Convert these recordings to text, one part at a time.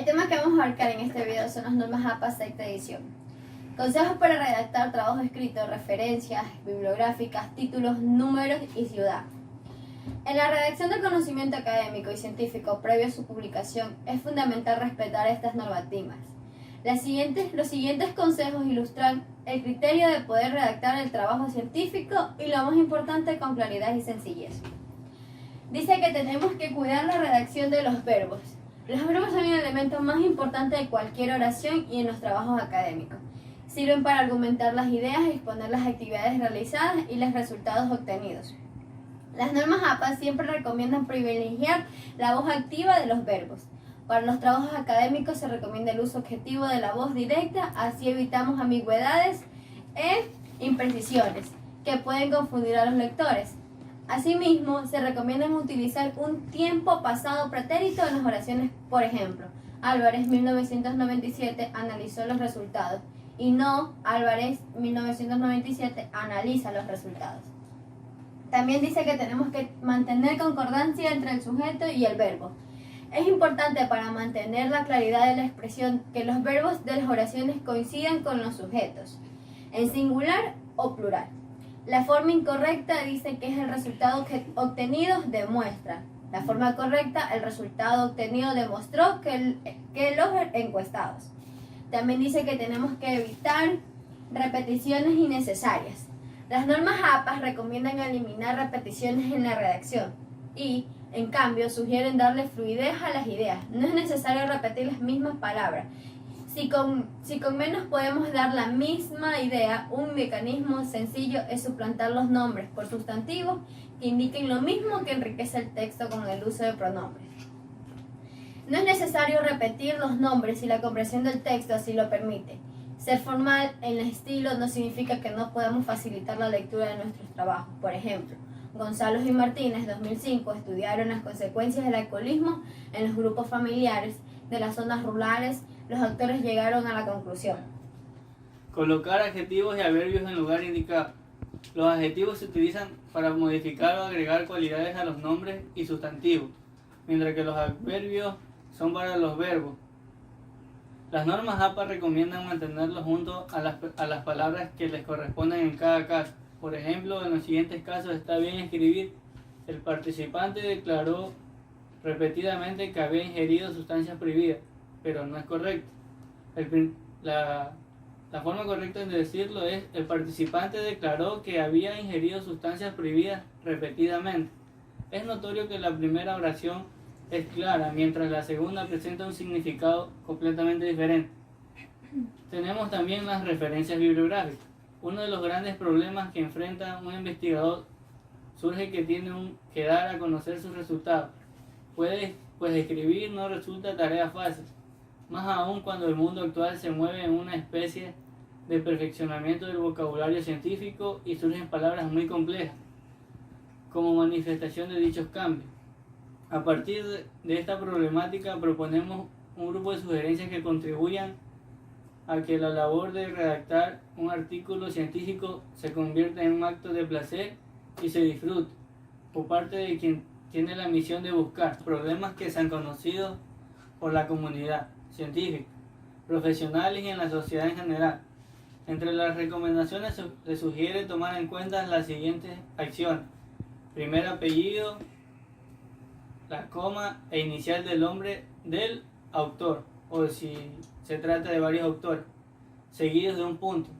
tema que vamos a abarcar en este video son las normas APA sexta edición. Consejos para redactar trabajos escritos, referencias bibliográficas, títulos, números y ciudad. En la redacción del conocimiento académico y científico previo a su publicación es fundamental respetar estas normativas. Los siguientes consejos ilustran el criterio de poder redactar el trabajo científico y lo más importante, con claridad y sencillez. Dice que tenemos que cuidar la redacción de los verbos. Los verbos son el elemento más importante de cualquier oración y en los trabajos académicos. Sirven para argumentar las ideas, exponer las actividades realizadas y los resultados obtenidos. Las normas APA siempre recomiendan privilegiar la voz activa de los verbos. Para los trabajos académicos se recomienda el uso objetivo de la voz directa, así evitamos ambigüedades e imprecisiones que pueden confundir a los lectores. Asimismo, se recomienda utilizar un tiempo pasado pretérito en las oraciones. Por ejemplo, Álvarez 1997 analizó los resultados y no Álvarez 1997 analiza los resultados. También dice que tenemos que mantener concordancia entre el sujeto y el verbo. Es importante para mantener la claridad de la expresión que los verbos de las oraciones coincidan con los sujetos, en singular o plural. La forma incorrecta dice que es el resultado obtenido demuestra. La forma correcta, el resultado obtenido demostró que los encuestados. También dice que tenemos que evitar repeticiones innecesarias. Las normas APA recomiendan eliminar repeticiones en la redacción y, en cambio, sugieren darle fluidez a las ideas. No es necesario repetir las mismas palabras. Si con menos podemos dar la misma idea, un mecanismo sencillo es suplantar los nombres por sustantivos que indiquen lo mismo, que enriquece el texto con el uso de pronombres. No es necesario repetir los nombres si la comprensión del texto así lo permite. Ser formal en el estilo no significa que no podamos facilitar la lectura de nuestros trabajos. Por ejemplo, González y Martínez, 2005, estudiaron las consecuencias del alcoholismo en los grupos familiares de las zonas rurales. Los autores llegaron a la conclusión. Colocar adjetivos y adverbios en lugar indicado. Los adjetivos se utilizan para modificar o agregar cualidades a los nombres y sustantivos, mientras que los adverbios son para los verbos. Las normas APA recomiendan mantenerlos junto a las palabras que les corresponden en cada caso. Por ejemplo, en los siguientes casos está bien escribir: el participante declaró repetidamente que había ingerido sustancias prohibidas, pero no es correcto. La forma correcta de decirlo es: el participante declaró que había ingerido sustancias prohibidas repetidamente. Es notorio que la primera oración es clara, mientras la segunda presenta un significado completamente diferente. Tenemos también las referencias bibliográficas. Uno de los grandes problemas que enfrenta un investigador surge que tiene que dar a conocer sus resultados. Pues escribir no resulta tarea fácil, más aún cuando el mundo actual se mueve en una especie de perfeccionamiento del vocabulario científico y surgen palabras muy complejas como manifestación de dichos cambios. A partir de esta problemática proponemos un grupo de sugerencias que contribuyan a que la labor de redactar un artículo científico se convierta en un acto de placer y se disfrute por parte de quien tiene la misión de buscar problemas que sean conocidos por la comunidad científica, profesionales y en la sociedad en general. Entre las recomendaciones se sugiere tomar en cuenta las siguientes acciones: primer apellido, la coma e inicial del nombre del autor, o si se trata de varios autores, seguidos de un punto.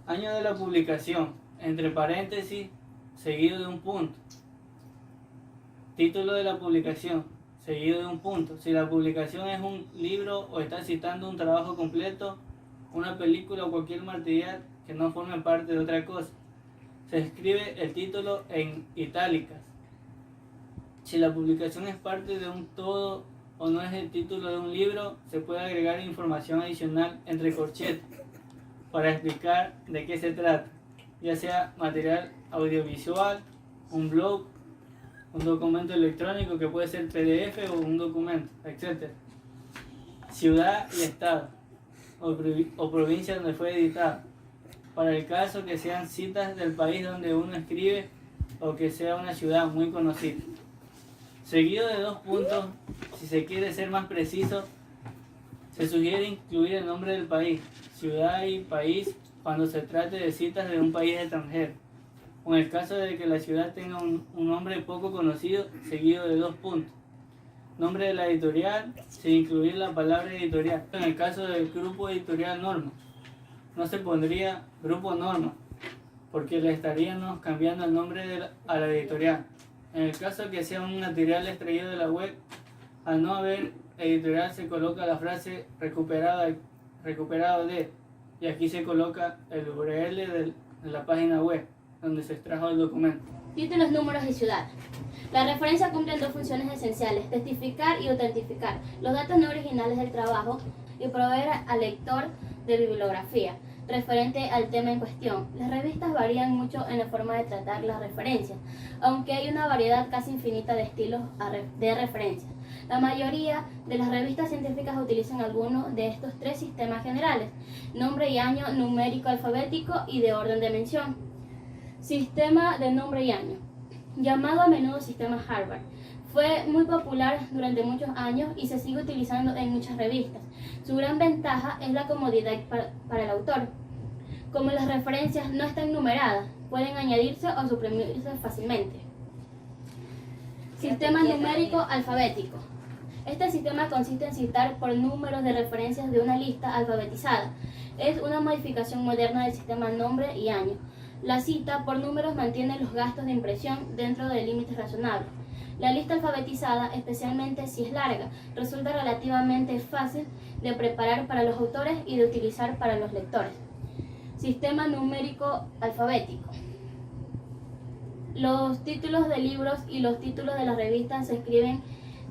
Año de la publicación, entre paréntesis, seguido de un punto. Título de la publicación, seguido de un punto. Si la publicación es un libro o está citando un trabajo completo, una película o cualquier material que no forme parte de otra cosa, se escribe el título en itálicas. Si la publicación es parte de un todo o no es el título de un libro, se puede agregar información adicional entre corchetes para explicar de qué se trata, ya sea material audiovisual, un blog, un documento electrónico que puede ser PDF o un documento, etc. Ciudad y estado o provincia donde fue editado, para el caso que sean citas del país donde uno escribe o que sea una ciudad muy conocida. Seguido de 2 puntos, si se quiere ser más preciso, se sugiere incluir el nombre del país, ciudad y país cuando se trate de citas de un país extranjero. O en el caso de que la ciudad tenga un nombre poco conocido, seguido de 2 puntos. Nombre de la editorial, sin incluir la palabra editorial. En el caso del grupo editorial Norma, no se pondría grupo Norma, porque le estaríamos cambiando el nombre a la editorial. En el caso que sea un material extraído de la web, al no haber editorial se coloca la frase recuperado de, y aquí se coloca el URL de la página web donde se extrajo el documento. Títulos, números y ciudad. La referencia cumple 2 funciones esenciales: testificar y autentificar los datos no originales del trabajo y proveer al lector de bibliografía referente al tema en cuestión. Las revistas varían mucho en la forma de tratar las referencias, aunque hay una variedad casi infinita de estilos de referencia. La mayoría de las revistas científicas utilizan alguno de estos 3 sistemas generales: nombre y año, numérico alfabético y de orden de mención. Sistema de nombre y año, llamado a menudo sistema Harvard, fue muy popular durante muchos años y se sigue utilizando en muchas revistas. Su gran ventaja es la comodidad para el autor. Como las referencias no están numeradas, pueden añadirse o suprimirse fácilmente. Sistema numérico alfabético. Este sistema consiste en citar por números de referencias de una lista alfabetizada. Es una modificación moderna del sistema nombre y año. La cita por números mantiene los gastos de impresión dentro de límites razonables. La lista alfabetizada, especialmente si es larga, resulta relativamente fácil de preparar para los autores y de utilizar para los lectores. Sistema numérico alfabético. Los títulos de libros y los títulos de las revistas se escriben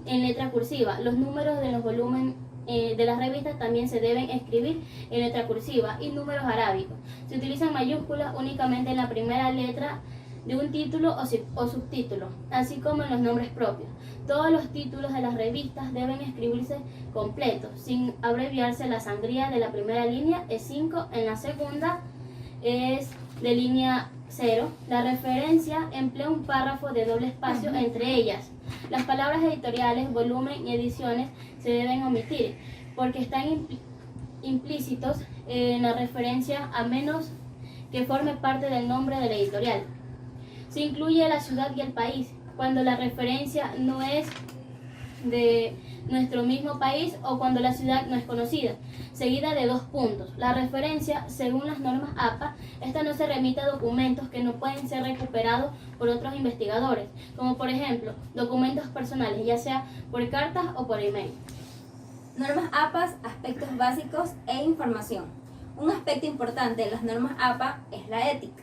en letra cursiva. Los números de los volúmenes de las revistas también se deben escribir en letra cursiva y números arábicos. Se utilizan mayúsculas únicamente en la primera letra de un título o subtítulo, así como en los nombres propios. Todos los títulos de las revistas deben escribirse completos, sin abreviarse. La sangría de la primera línea es 5, en la segunda es de línea 0. La referencia emplea un párrafo de doble espacio entre ellas. Las palabras editoriales, volumen y ediciones se deben omitir porque están implícitos en la referencia, a menos que forme parte del nombre de la editorial. Se incluye la ciudad y el país cuando la referencia no es de nuestro mismo país o cuando la ciudad no es conocida, seguida de 2 puntos. La referencia, según las normas APA, esta no se remite a documentos que no pueden ser recuperados por otros investigadores, como por ejemplo documentos personales, ya sea por cartas o por email. Normas APA, aspectos básicos e información. Un aspecto importante de las normas APA es la ética.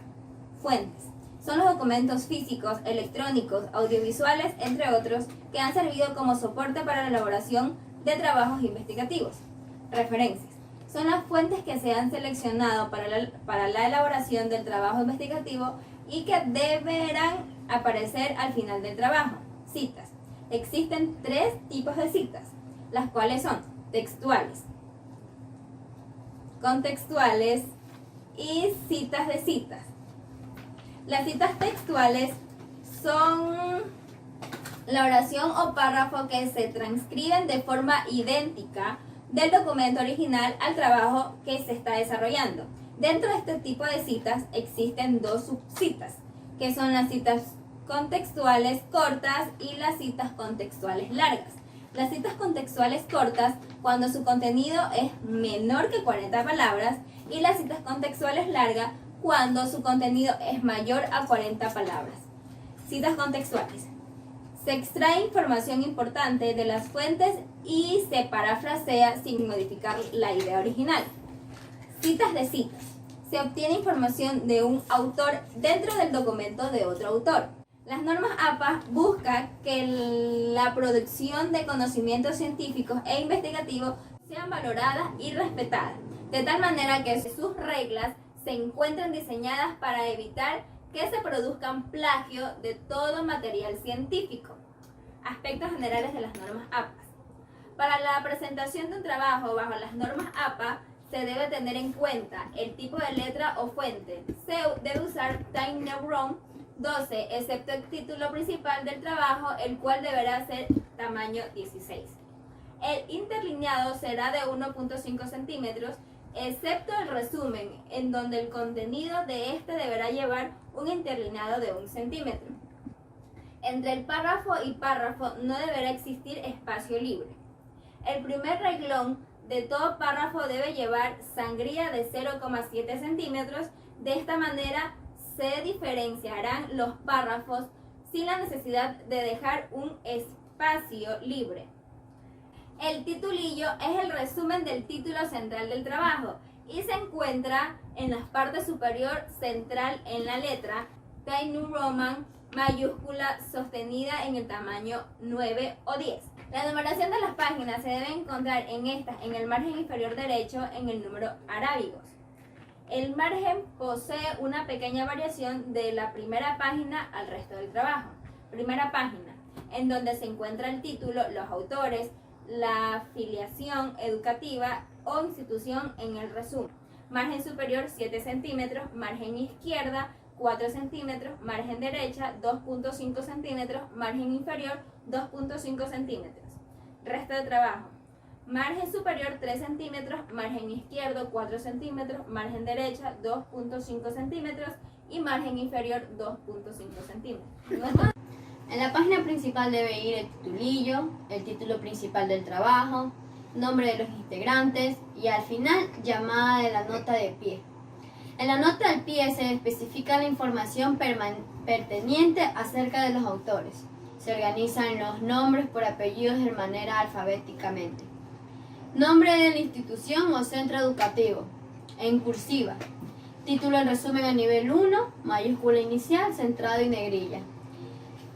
Fuentes. Son los documentos físicos, electrónicos, audiovisuales, entre otros, que han servido como soporte para la elaboración de trabajos investigativos. Referencias. Son las fuentes que se han seleccionado para la elaboración del trabajo investigativo y que deberán aparecer al final del trabajo. Citas. Existen 3 tipos de citas, las cuales son textuales, contextuales y citas de citas. Las citas textuales son la oración o párrafo que se transcriben de forma idéntica del documento original al trabajo que se está desarrollando. Dentro de este tipo de citas existen 2 subcitas, que son las citas contextuales cortas y las citas contextuales largas. Las citas contextuales cortas cuando su contenido es menor que 40 palabras y las citas contextuales largas cuando su contenido es mayor a 40 palabras. Citas contextuales. Se extrae información importante de las fuentes y se parafrasea sin modificar la idea original. Citas de citas. Se obtiene información de un autor dentro del documento de otro autor. Las normas APA buscan que la producción de conocimientos científicos e investigativos sean valoradas y respetadas, de tal manera que sus reglas se encuentran diseñadas para evitar que se produzcan plagio de todo material científico. Aspectos generales de las normas APA. Para la presentación de un trabajo bajo las normas APA se debe tener en cuenta el tipo de letra o fuente. Se debe usar Time New Roman 12, excepto el título principal del trabajo, el cual deberá ser tamaño 16. El interlineado será de 1.5 centímetros, excepto el resumen, en donde el contenido de este deberá llevar un interlineado de 1 centímetro. Entre el párrafo y párrafo no deberá existir espacio libre. El primer renglón de todo párrafo debe llevar sangría de 0,7 centímetros. De esta manera se diferenciarán los párrafos sin la necesidad de dejar un espacio libre. El titulillo es el resumen del título central del trabajo y se encuentra en la parte superior central en la letra Times New Roman mayúscula sostenida en el tamaño 9 o 10. La numeración de las páginas se debe encontrar en el margen inferior derecho en el número arábigos. El margen posee una pequeña variación de la primera página al resto del trabajo. Primera página, en donde se encuentra el título, los autores, la afiliación educativa o institución en el resumen. Margen superior 7 centímetros, margen izquierda 4 centímetros, margen derecha 2.5 centímetros, margen inferior 2.5 centímetros. Resto de trabajo. Margen superior 3 centímetros, margen izquierdo 4 centímetros, margen derecha 2.5 centímetros y margen inferior 2.5 centímetros. En la página principal debe ir el titulillo, el título principal del trabajo, nombre de los integrantes y al final llamada de la nota de pie. En la nota del pie se especifica la información pertinente acerca de los autores. Se organizan los nombres por apellidos de manera alfabéticamente. Nombre de la institución o centro educativo, en cursiva. Título en resumen a nivel 1, mayúscula inicial, centrado y negrilla.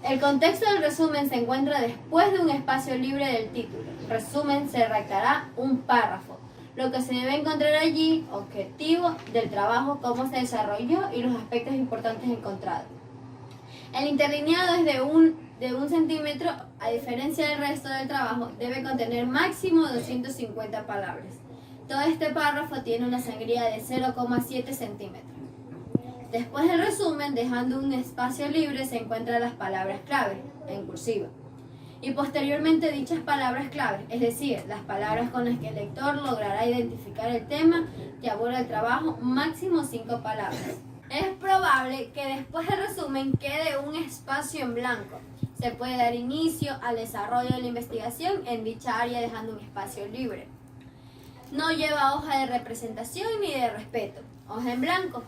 El contexto del resumen se encuentra después de un espacio libre del título. Resumen se redactará un párrafo. Lo que se debe encontrar allí, objetivo del trabajo, cómo se desarrolló y los aspectos importantes encontrados. El interlineado es de un centímetro, a diferencia del resto del trabajo, debe contener máximo 250 palabras. Todo este párrafo tiene una sangría de 0,7 centímetros. Después del resumen, dejando un espacio libre, se encuentran las palabras clave, en cursiva. Y posteriormente dichas palabras clave, es decir, las palabras con las que el lector logrará identificar el tema que aborda el trabajo, máximo 5 palabras. Es probable que después del resumen quede un espacio en blanco. Se puede dar inicio al desarrollo de la investigación en dicha área dejando un espacio libre. No lleva hoja de representación ni de respeto, hoja en blanco.